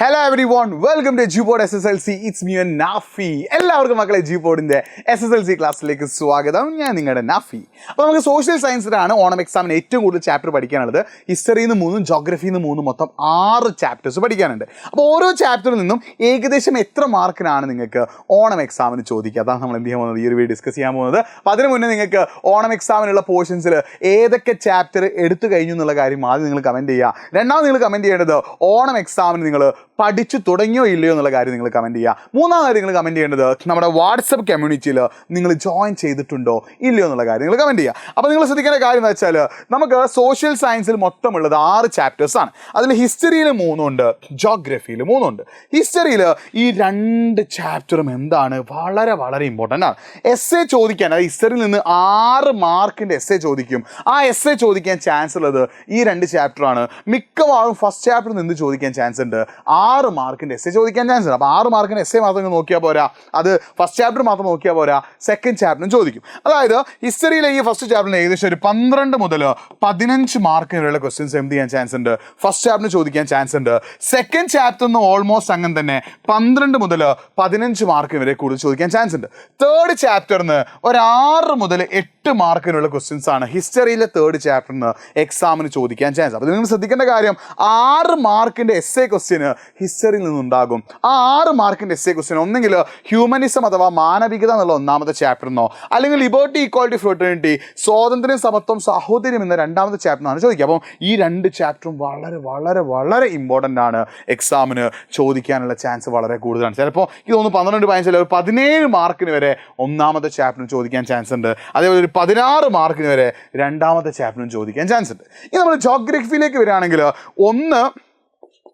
Hello everyone, welcome to G-Board SSLC. It's me and Nafi. എല്ലാവർക്കും മക്കളെ G-Boardന്റെ SSLC ക്ലാസ്സിലേക്ക് സ്വാഗതം. ഞാൻ നിങ്ങളുടെ നാഫി. അപ്പോൾ നമുക്ക് സോഷ്യൽ സയൻസിലാണ് ഓണം എക്സാമിന് ഏറ്റവും കൂടുതൽ ചാപ്റ്റർ പഠിക്കാനുള്ളത്. ഹിസ്റ്ററിയിൽ നിന്ന് 3, ജോഗ്രഫിയിൽ നിന്ന് 3, മൊത്തം 6 ചാപ്റ്റേഴ്സ് പഠിക്കാനുണ്ട്. അപ്പോൾ ഓരോ ചാപ്റ്ററിൽ നിന്നും ഏകദേശം എത്ര മാർക്കിനാണ് നിങ്ങൾക്ക് ഓണം എക്സാമിന് ചോദിക്കുക? അതാണ് നമ്മൾ എന്ത് ചെയ്യാൻ പോകുന്നത്, ഈ ഒരു വീഡിയോ ഡിസ്കസ് ചെയ്യാൻ പോകുന്നത്. അപ്പോൾ അതിന് മുന്നേ നിങ്ങൾക്ക് ഓണം എക്സാമിനുള്ള പോർഷൻസിൽ ഏതൊക്കെ ചാപ്റ്റർ എടുത്തു കഴിഞ്ഞു എന്നുള്ള കാര്യം ആദ്യം നിങ്ങൾ കമൻറ്റ് ചെയ്യുക. രണ്ടാമത് നിങ്ങൾ കമൻറ്റ് ചെയ്യേണ്ടത് ഓണം എക്സാമിന് നിങ്ങൾ പഠിച്ചു തുടങ്ങിയോ ഇല്ലയോ എന്നുള്ള കാര്യം നിങ്ങൾ കമൻറ്റ് ചെയ്യുക. മൂന്നാമത് നിങ്ങൾ കമൻറ്റ് ചെയ്യേണ്ടത് നമ്മുടെ വാട്സപ്പ് കമ്മ്യൂണിറ്റിയിൽ നിങ്ങൾ ജോയിൻ ചെയ്തിട്ടുണ്ടോ ഇല്ലയോ എന്നുള്ള കാര്യം നിങ്ങൾ കമൻറ്റ് ചെയ്യുക. അപ്പോൾ നിങ്ങൾ ശ്രദ്ധിക്കേണ്ട കാര്യം എന്ന് വെച്ചാൽ നമുക്ക് സോഷ്യൽ സയൻസിൽ മൊത്തമുള്ളത് 6 ചാപ്റ്റേഴ്സാണ്. അതിൽ ഹിസ്റ്ററിയിൽ 3 ഉണ്ട്, ജോഗ്രഫിയിൽ 3 ഉണ്ട്. ഹിസ്റ്ററിയിൽ ഈ 2 ചാപ്റ്ററും എന്താണ് വളരെ വളരെ ഇമ്പോർട്ടൻ്റ് ആണ്. എസ് എ ചോദിക്കാൻ, അത് ഹിസ്റ്ററിയിൽ നിന്ന് 6 മാർക്കിൻ്റെ എസ് എ ചോദിക്കും. ആ എസ് എ ചോദിക്കാൻ ചാൻസ് ഉള്ളത് ഈ 2 ചാപ്റ്ററാണ്. മിക്കവാറും ഫസ്റ്റ് ചാപ്റ്ററിൽ നിന്ന് ചോദിക്കാൻ ചാൻസ് ഉണ്ട്. 6 മാർക്കിൻ്റെ എസ് എ ചോദിക്കാൻ ചാൻസ് ഉണ്ട്. അപ്പോൾ 6 മാർക്കിൻ്റെ എസ് എ മാത്രം നോക്കിയാൽ പോരാ, അത് ഫസ്റ്റ് ചാപ്റ്റർ മാത്രം നോക്കിയാൽ പോരാ, സെക്കൻഡ് ചാപ്റ്ററും ചോദിക്കും. അതായത് ഹിസ്റ്ററിയിലെ ഈ ഫസ്റ്റ് ചാപ്റ്ററിന് ഏകദേശം ഒരു 12 മുതൽ 15 മാർക്ക് വരെയുള്ള ക്വസ്റ്റ്യൻസ് എന്ത് ചെയ്യാൻ ചാൻസ് ഉണ്ട്, ഫസ്റ്റ് ചാപ്റ്ററിന് ചോദിക്കാൻ ചാൻസ് ഉണ്ട്. സെക്കൻഡ് ചാപ്റ്ററിന് ഓൾമോസ്റ്റ് അങ്ങനെ തന്നെ 12 മുതൽ 15 മാർക്ക് വരെ കൂടുതൽ ചോദിക്കാൻ ചാൻസ് ഉണ്ട്. തേർഡ് ചാപ്റ്ററിന് ഒരു 6 മുതൽ 8 മാർക്കിനുള്ള ക്വസ്റ്റ്യൻസ് ആണ് ഹിസ്റ്ററിയിലെ തേർഡ് ചാപ്റ്ററിന് എക്സാമിന് ചോദിക്കാൻ ചാൻസ്. അപ്പോൾ നിങ്ങൾ ശ്രദ്ധിക്കേണ്ട കാര്യം, 6 മാർക്കിൻ്റെ എസ് എ ക്വസ്റ്റ്യന് ഹിസ്റ്ററിയിൽ നിന്നുണ്ടാകും. ആ 6 മാർക്കിൻ്റെ എസ് എ ക്വസ്റ്റ്യൻ ഒന്നെങ്കിൽ ഹ്യൂമനിസം അഥവാ മാനവികത എന്നുള്ള 1ാമത്തെ ചാപ്റ്ററിനോ, അല്ലെങ്കിൽ ലിബർട്ടി, ഇക്വാളിറ്റി, ഫ്രട്ടേണിറ്റി, സ്വാതന്ത്ര്യം, സമത്വം, സാഹോദര്യം എന്ന 2ാമത്തെ ചാപ്റ്ററാണ് ചോദിക്കുക. അപ്പം ഈ 2 ചാപ്റ്ററും വളരെ വളരെ വളരെ ഇമ്പോർട്ടൻ്റ് ആണ്. എക്സാമിന് ചോദിക്കാനുള്ള ചാൻസ് വളരെ കൂടുതലാണ്. ചിലപ്പോൾ ഇതൊന്ന് 12, 15, 17 മാർക്കിന് വരെ 1ാമത്തെ ചാപ്റ്ററിന് ചോദിക്കാൻ ചാൻസ് ഉണ്ട്. അതേപോലെ ഒരു 16 മാർക്കിന് വരെ 2ാമത്തെ ചാപ്റ്ററിന് ചോദിക്കാൻ ചാൻസ് ഉണ്ട്. ഇനി നമ്മൾ ജോഗ്രഫിയിലേക്ക് വരികയാണെങ്കിൽ 1,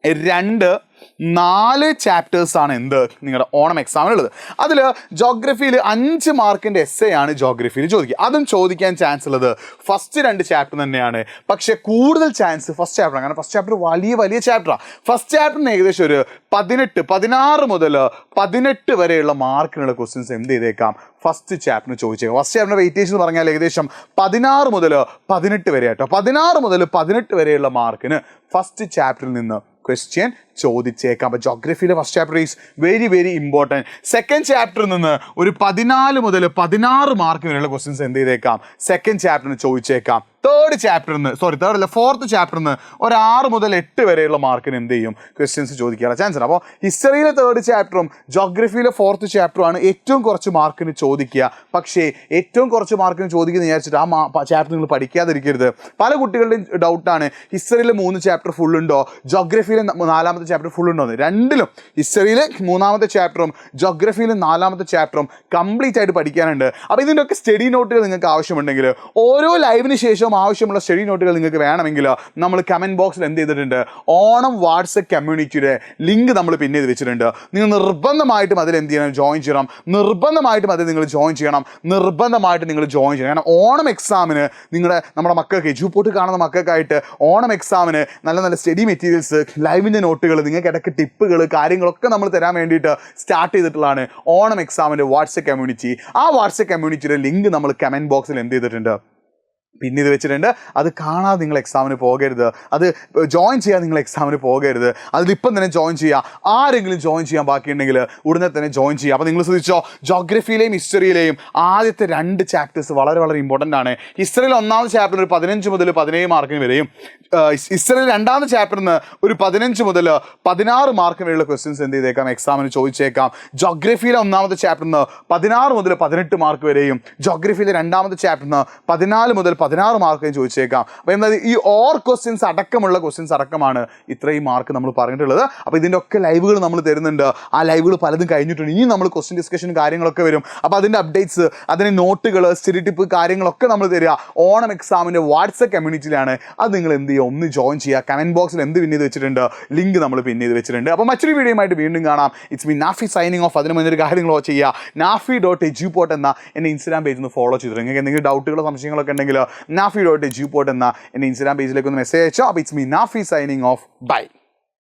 2, 4 ചാപ്റ്റേഴ്സാണ് എന്ത് നിങ്ങളുടെ ഓണം എക്സാമിനുള്ളത്. അതിൽ ജോഗ്രഫിയിൽ 5 മാർക്കിൻ്റെ എസ് എ ആണ് ജോഗ്രഫിയിൽ ചോദിക്കുക. അതും ചോദിക്കാൻ ചാൻസ് ഉള്ളത് ഫസ്റ്റ് 2 ചാപ്റ്റർ തന്നെയാണ്. പക്ഷേ കൂടുതൽ ചാൻസ് ഫസ്റ്റ് ചാപ്റ്ററാണ്. കാരണം ഫസ്റ്റ് ചാപ്റ്റർ വലിയ വലിയ ചാപ്റ്ററാണ്. ഫസ്റ്റ് ചാപ്റ്ററിന് ഏകദേശം ഒരു 16 മുതൽ 18 വരെയുള്ള മാർക്കിനുള്ള ക്വസ്റ്റ്യൻസ് എന്ത് ചെയ്തേക്കാം, ഫസ്റ്റ് ചാപ്റ്ററിന് ചോദിച്ചേക്കാം. ഫസ്റ്റ് ചാപ്റ്ററിൻ്റെ വെയിറ്റേജ് എന്ന് പറഞ്ഞാൽ ഏകദേശം 16 മുതൽ 18 വരെ കേട്ടോ. 16 മുതൽ 18 വരെയുള്ള മാർക്കിന് ഫസ്റ്റ് ചാപ്റ്ററിൽ നിന്ന് ക്വസ്റ്റ്യൻ ചോദിച്ചേക്കാം. അപ്പോൾ ജോഗ്രഫിയിലെ first chapter is very very important. Second ചാപ്റ്ററിൽ നിന്ന് ഒരു 14 മുതൽ 16 മാർക്ക് വരെയുള്ള ക്വസ്റ്റ്യൻസ് എന്ത് ചെയ്തേക്കാം, സെക്കൻഡ് ചാപ്റ്ററിന് ചോദിച്ചേക്കാം. തേർഡ് ചാപ്റ്ററിന് ഫോർത്ത് ചാപ്റ്ററിന് ഒരു 6 മുതൽ 8 വരെയുള്ള മാർക്കിന് എന്ത് ചെയ്യും, ക്വസ്റ്റ്യൻസ് ചോദിക്കാനുള്ള ചാൻസ് ഉണ്ട്. അപ്പോൾ ഹിസ്റ്ററിയിലെ തേർഡ് ചാപ്റ്ററും ജോഗ്രഫിയിലെ ഫോർത്ത് ചാപ്റ്ററുമാണ് ഏറ്റവും കുറച്ച് മാർക്കിന് ചോദിക്കുക. പക്ഷേ ഏറ്റവും കുറച്ച് മാർക്കിന് ചോദിക്കുന്ന വിചാരിച്ചിട്ട് ആ ചാപ്റ്റർ നിങ്ങൾ പഠിക്കാതിരിക്കരുത്. പല കുട്ടികളുടെയും ഡൗട്ടാണ്, ഹിസ്റ്ററിയിലെ 3 ചാപ്റ്റർ ഫുൾ ഉണ്ടോ, ജോഗ്രഫിയിലെ 4ാമത്തെ ചാപ്റ്റർ ഫുൾ ഉണ്ടോ എന്ന്. രണ്ടിലും ഹിസ്റ്ററിയിലെ 3ാമത്തെ ചാപ്റ്ററും ജോഗ്രഫിയിലെ 4ാമത്തെ ചാപ്റ്ററും കംപ്ലീറ്റ് ആയിട്ട് പഠിക്കാനുണ്ട്. അപ്പോൾ ഇതിൻ്റെയൊക്കെ സ്റ്റഡി നോട്ടുകൾ നിങ്ങൾക്ക് ആവശ്യമുണ്ടെങ്കിൽ, ഓരോ ലൈവിന് ശേഷം ആവശ്യമുള്ള സ്റ്റഡി നോട്ടുകൾ നിങ്ങൾക്ക് വേണമെങ്കിൽ നമ്മൾ കമൻറ്റ് ബോക്സിൽ എന്ത് ചെയ്തിട്ടുണ്ട്, ഓണം വാട്സപ്പ് കമ്മ്യൂണിറ്റിയുടെ ലിങ്ക് നമ്മൾ പിന്നെ ചെയ്ത് വെച്ചിട്ടുണ്ട്. നിങ്ങൾ നിർബന്ധമായിട്ടും അതിൽ എന്ത് ചെയ്യണം, ജോയിൻ ചെയ്യണം. നിർബന്ധമായിട്ടും അതിൽ നിങ്ങൾ ജോയിൻ ചെയ്യണം. കാരണം ഓണം എക്സാമിന് നമ്മുടെ മക്കൾക്ക്, എജുപോർട്ട് കാണുന്ന മക്കൾക്കായിട്ട് ഓണം എക്സാമിന് നല്ല നല്ല സ്റ്റഡി മെറ്റീരിയൽസ്, ലൈവിൻ്റെ നോട്ടുകൾ, നിങ്ങൾക്ക് ഇടയ്ക്ക് ടിപ്പുകൾ, കാര്യങ്ങളൊക്കെ നമ്മൾ തരാൻ വേണ്ടിയിട്ട് സ്റ്റാർട്ട് ചെയ്തിട്ടുള്ളതാണ് ഓണം എക്സാമിൻ്റെ വാട്സപ്പ് കമ്മ്യൂണിറ്റി. ആ വാട്സപ്പ് കമ്മ്യൂണിറ്റിയുടെ ലിങ്ക് നമ്മൾ കമൻറ്റ് ബോക്സിൽ എന്ത് ചെയ്തിട്ടുണ്ട്, പിന്നെ ഇത് വെച്ചിട്ടുണ്ട്. അത് കാണാതെ നിങ്ങൾ എക്സാമിന് പോകരുത്, അത് ജോയിൻ ചെയ്യാൻ നിങ്ങൾ എക്സാമിന് പോകരുത്. അതിലിപ്പം തന്നെ ജോയിൻ ചെയ്യുക. ആരെങ്കിലും ജോയിൻ ചെയ്യാൻ ബാക്കിയുണ്ടെങ്കിൽ ഉടനെ തന്നെ ജോയിൻ ചെയ്യുക. അപ്പോൾ നിങ്ങൾ ശ്രദ്ധിച്ചോ, ജോഗ്രഫിയിലെയും ഹിസ്റ്ററിയിലെയും ആദ്യത്തെ 2 ചാപ്റ്റേഴ്സ് വളരെ വളരെ ഇമ്പോർട്ടൻ്റ് ആണ്. ഹിസ്റ്ററിയിൽ 1ാമത്തെ ചാപ്റ്ററിന് ഒരു 15 മുതൽ 17 മാർക്കിന് വരെയും, ഹിസ്റ്ററിയിൽ 2ാമത്തെ ചാപ്റ്ററിന് ഒരു 15 മുതൽ 16 മാർക്കിന് വരെയുള്ള ക്വസ്റ്റ്യൻസ് എന്ത് ചെയ്തേക്കാം, എക്സാമിന് ചോദിച്ചേക്കാം. ജോഗ്രഫിയിലെ 1ാമത്തെ ചാപ്റ്ററിന് 16 മുതൽ 18 മാർക്ക് വരെയും, ജോഗ്രഫിയിലെ 2ാമത്തെ ചാപ്റ്ററിന് 14 മുതൽ 16 മാർക്ക് ചോദിച്ചേക്കാം. അപ്പോൾ എന്താ, ഈ ഓർ ക്വസ്റ്റ്യൻസ് അടക്കമുള്ള ക്വസ്റ്റ്യൻസ് അടക്കമാണ് ഇത്രയും മാർക്ക് നമ്മൾ പറഞ്ഞിട്ടുള്ളത്. അപ്പോൾ ഇതിൻ്റെ ഒക്കെ ലൈവുകൾ നമ്മൾ തരുന്നുണ്ട്. ആ ലൈവുകൾ പലതും കഴിഞ്ഞിട്ടുണ്ട്. ഇനി നമ്മൾ ക്വസ്റ്റ്യൻ ഡിസ്കഷൻ കാര്യങ്ങളൊക്കെ വരും. അപ്പോൾ അതിൻ്റെ അപ്ഡേറ്റ്സ്, അതിന് നോട്ടുകൾ, സ്റ്റഡി ടിപ്പ് കാര്യങ്ങളൊക്കെ നമ്മൾ തരിക ഓണം എക്സാമിൻ്റെ വാട്സപ്പ് കമ്മ്യൂണിറ്റിയിലാണ്. അത് നിങ്ങൾ എന്ത് ചെയ്യുക, ഒന്ന് ജോയിൻ ചെയ്യുക. കമൻറ്റ് ബോക്സിൽ എന്ത് പിൻ ചെയ്ത് വെച്ചിട്ടുണ്ട്, ലിങ്ക് നമ്മൾ പിൻ ചെയ്ത് വെച്ചിട്ടുണ്ട്. അപ്പോൾ മറ്റൊരു വീഡിയോയുമായിട്ട് വീണ്ടും കാണാം. It's me Nafi signing of. അതിന് മുന്നൊരു കാര്യങ്ങളോ ചെയ്യുക, nafi.edu.pod എന്ന എൻ്റെ ഇൻസ്റ്റാഗ്രാം പേജിൽ നിന്ന് ഫോളോ ചെയ്തു. നിങ്ങൾക്ക് എന്തെങ്കിലും ഡൗട്ടുകളോ സംശയങ്ങളൊക്കെ ഉണ്ടെങ്കിൽ nafi.edu.pod എന്ന എൻ്റെ ഇൻസ്റ്റാഗ്രാം പേജിലേക്ക് ഒന്ന് മെസ്സേജ് അയച്ചോ. അപ്പോൾ it's me Nafi signing off. By.